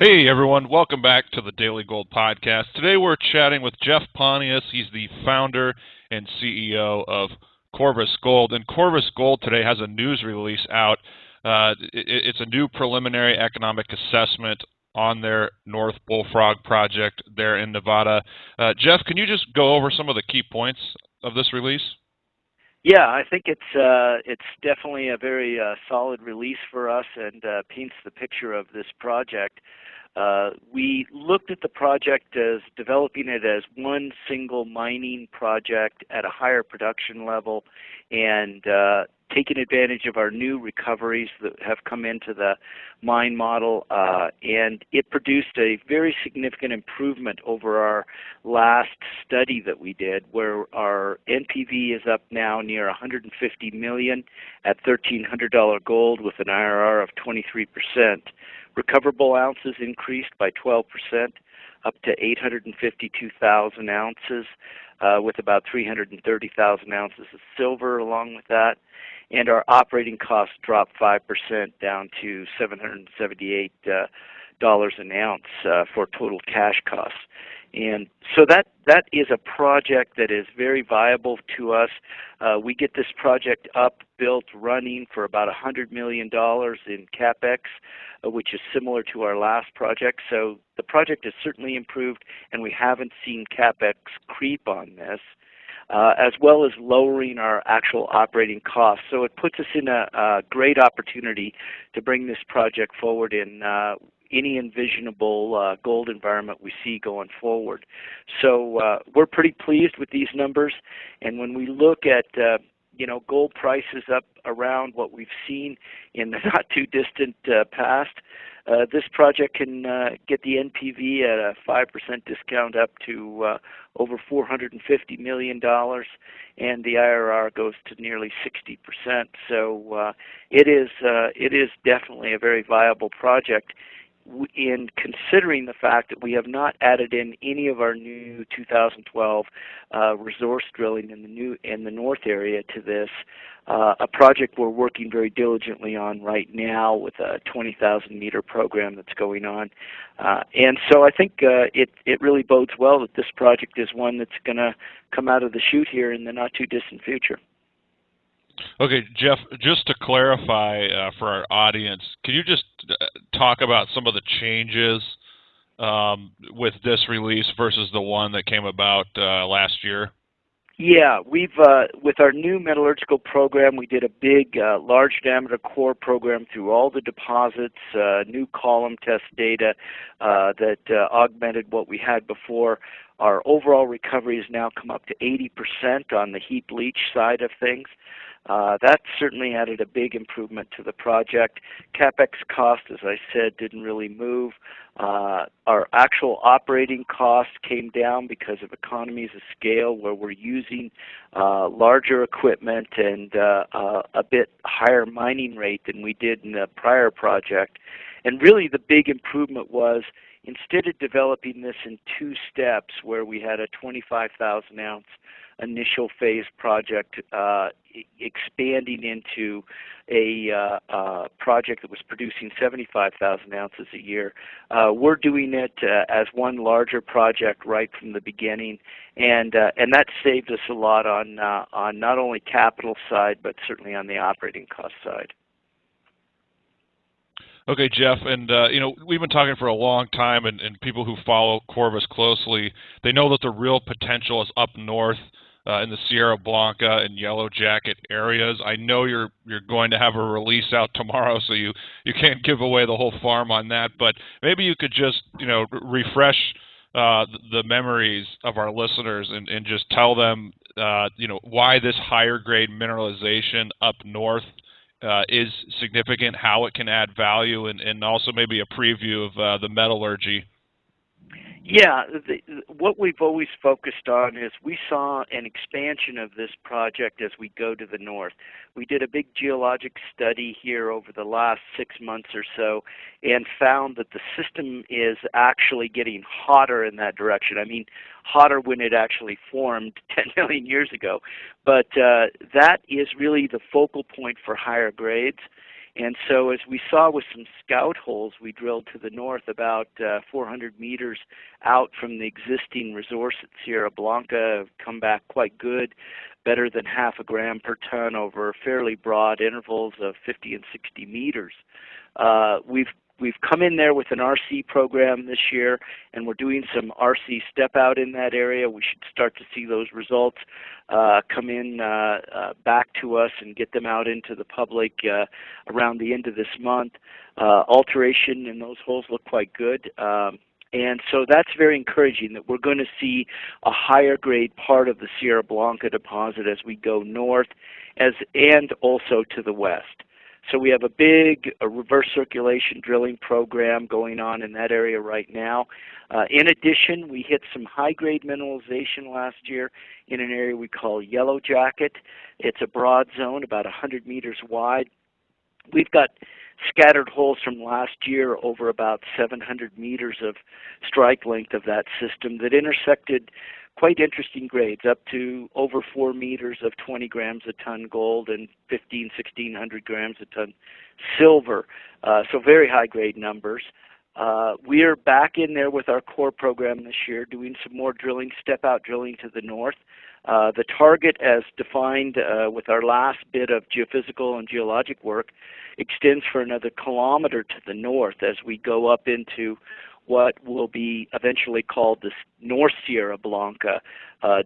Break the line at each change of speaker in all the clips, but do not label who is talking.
Hey everyone, welcome back to the Daily Gold Podcast. Today we're chatting with Jeff Pontius. He's the founder and CEO of Corvus Gold. And Corvus Gold today has a news release out. It's a new preliminary economic assessment on their North Bullfrog project there in Nevada. Jeff, can you just go over some of the key points of this release?
Yeah, I think it's definitely a very solid release for us and paints the picture of this project. We looked at the project as developing it as one single mining project at a higher production level and taking advantage of our new recoveries that have come into the mine model. And it produced a very significant improvement over our last study that we did, where our NPV is up now near 150 million at $1,300 gold with an IRR of 23%. Recoverable ounces increased by 12%, up to 852,000 ounces, with about 330,000 ounces of silver along with that. And our operating costs dropped 5% down to $778 an ounce for total cash costs. And so that is a project that is very viable to us. We get this project up, built, running for about $100 million in CapEx, which is similar to our last project. So the project has certainly improved, and we haven't seen CapEx creep on this, as well as lowering our actual operating costs. So it puts us in a great opportunity to bring this project forward in any envisionable gold environment we see going forward. So we're pretty pleased with these numbers, and when we look at gold prices up around what we've seen in the not too distant past, this project can get the NPV at a 5% discount up to over $450 million, and the IRR goes to nearly 60%. So it is definitely a very viable project. In considering the fact that we have not added in any of our new 2012 resource drilling in the north area to this, a project we're working very diligently on right now with a 20,000 meter program that's going on, and so I think it really bodes well that this project is one that's going to come out of the chute here in the not too distant future.
Okay, Jeff, just to clarify for our audience, can you just talk about some of the changes with this release versus the one that came about last year?
Yeah, we've with our new metallurgical program, we did a big, large diameter core program through all the deposits, new column test data that augmented what we had before. Our overall recovery has now come up to 80% on the heap leach side of things. That certainly added a big improvement to the project. CapEx cost, as I said, didn't really move. Our actual operating costs came down because of economies of scale, where we're using larger equipment and a bit higher mining rate than we did in the prior project. And really the big improvement was, instead of developing this in two steps, where we had a 25,000 ounce initial phase project expanding into a project that was producing 75,000 ounces a year, we're doing it as one larger project right from the beginning, and that saved us a lot on not only capital side, but certainly on the operating cost side.
Okay, Jeff, and we've been talking for a long time, and people who follow Corvus closely, they know that the real potential is up north in the Sierra Blanca and Yellow Jacket areas. I know you're going to have a release out tomorrow, so you can't give away the whole farm on that, but maybe you could just refresh the memories of our listeners and just tell them why this higher grade mineralization up north is significant, how it can add value, and also maybe a preview of the metallurgy.
Yeah, what we've always focused on is we saw an expansion of this project as we go to the north. We did a big geologic study here over the last 6 months or so and found that the system is actually getting hotter in that direction. I mean, hotter when it actually formed 10 million years ago. But that is really the focal point for higher grades. And so as we saw with some scout holes we drilled to the north about 400 meters out from the existing resource at Sierra Blanca, have come back quite good, better than half a gram per ton over fairly broad intervals of 50 and 60 meters. We've come in there with an RC program this year, and we're doing some RC step out in that area. We should start to see those results come in back to us and get them out into the public around the end of this month. Alteration in those holes look quite good. And so that's very encouraging that we're going to see a higher grade part of the Sierra Blanca deposit as we go north and also to the west. So we have a big reverse circulation drilling program going on in that area right now. In addition, we hit some high-grade mineralization last year in an area we call Yellow Jacket. It's a broad zone, about 100 meters wide. We've got scattered holes from last year over about 700 meters of strike length of that system that intersected quite interesting grades, up to over 4 meters of 20 grams a ton gold and 1,600 grams a ton silver. So very high grade numbers. We are back in there with our core program this year, doing some more drilling, step out drilling to the north. The target, as defined with our last bit of geophysical and geologic work, extends for another kilometer to the north as we go up into what will be eventually called the North Sierra Blanca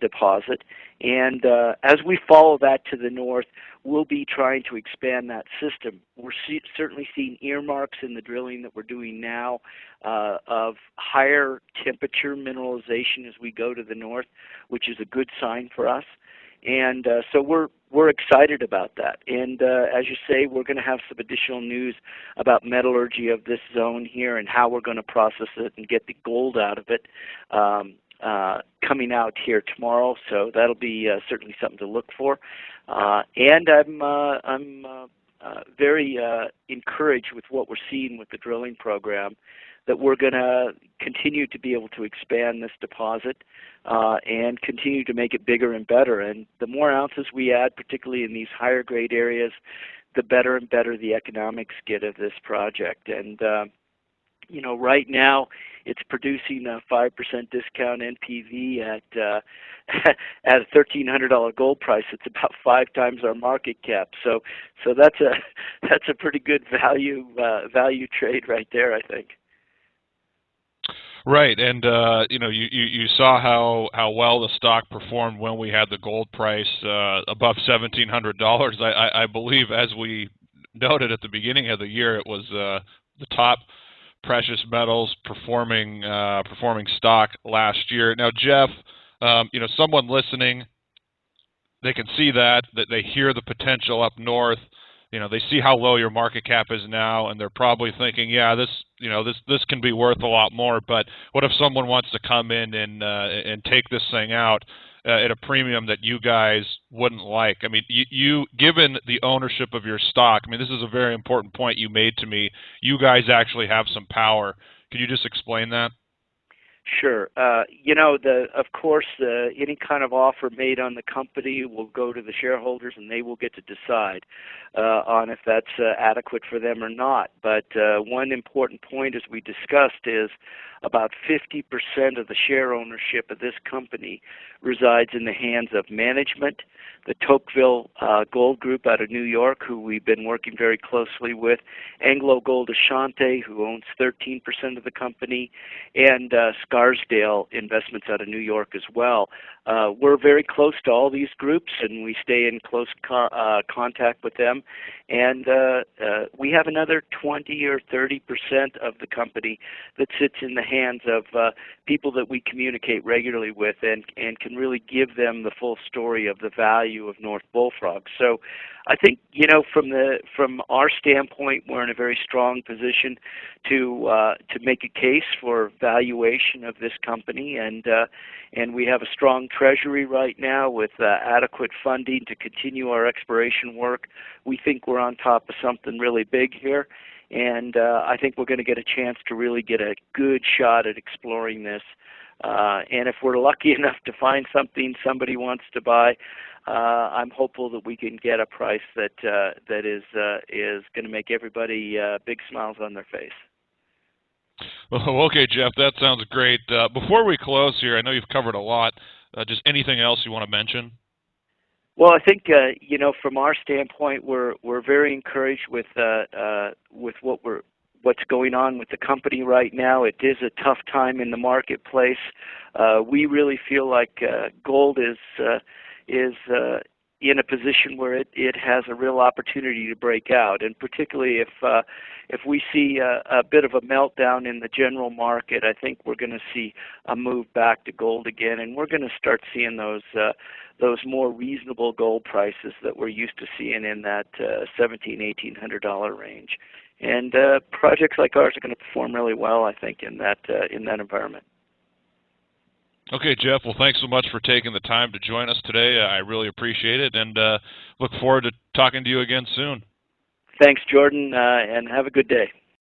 deposit. And as we follow that to the north, we'll be trying to expand that system. We're certainly seeing earmarks in the drilling that we're doing now of higher temperature mineralization as we go to the north, which is a good sign for us. And so we're excited about that. And as you say, we're going to have some additional news about metallurgy of this zone here and how we're going to process it and get the gold out of it coming out here tomorrow. So that'll be certainly something to look for. And I'm very encouraged with what we're seeing with the drilling program, that we're going to continue to be able to expand this deposit and continue to make it bigger and better. And the more ounces we add, particularly in these higher grade areas, the better and better the economics get of this project. And you know, right now it's producing a 5% discount NPV at at a $1,300 gold price. It's about 5 times our market cap. So that's a pretty good value trade right there, I think.
Right, and you know, you saw how well the stock performed when we had the gold price above $1,700. I believe, as we noted at the beginning of the year, it was the top precious metals performing stock last year. Now, Jeff, you know, someone listening, they can see that they hear the potential up north. You know, they see how low your market cap is now, and they're probably thinking, yeah, this can be worth a lot more. But what if someone wants to come in and take this thing out at a premium that you guys wouldn't like? I mean, you given the ownership of your stock, I mean, this is a very important point you made to me. You guys actually have some power. Could you just explain that?
Sure. You know, of course, any kind of offer made on the company will go to the shareholders, and they will get to decide on if that's adequate for them or not. But one important point, as we discussed, is about 50% of the share ownership of this company resides in the hands of management, the Tocqueville Gold Group out of New York, who we've been working very closely with, Anglo Gold Ashanti, who owns 13% of the company, and Scarsdale Investments out of New York as well. We're very close to all these groups, and we stay in close contact with them. And we have another 20 or 30% of the company that sits in the hands of people that we communicate regularly with and can really give them the full story of the value of North Bullfrog. So I think, you know, from our standpoint, we're in a very strong position to make a case for valuation of this company, and we have a strong treasury right now with adequate funding to continue our exploration work. We think we're on top of something really big here, and I think we're going to get a chance to really get a good shot at exploring this And if we're lucky enough to find something somebody wants to buy, I'm hopeful that we can get a price that is going to make everybody big smiles on their face.
Well, okay, Jeff, that sounds great. Before we close here, I know you've covered a lot. Just anything else you want to mention?
Well, I think from our standpoint, we're very encouraged with what's going on with the company right now. It is a tough time in the marketplace. We really feel like gold is in a position where it has a real opportunity to break out, and particularly if we see a bit of a meltdown in the general market, I think we're going to see a move back to gold again, and we're going to start seeing those more reasonable gold prices that we're used to seeing in that $1,700-$1,800 range. And projects like ours are going to perform really well, I think, in that environment.
Okay, Jeff. Well, thanks so much for taking the time to join us today. I really appreciate it, and look forward to talking to you again soon.
Thanks, Jordan, and have a good day.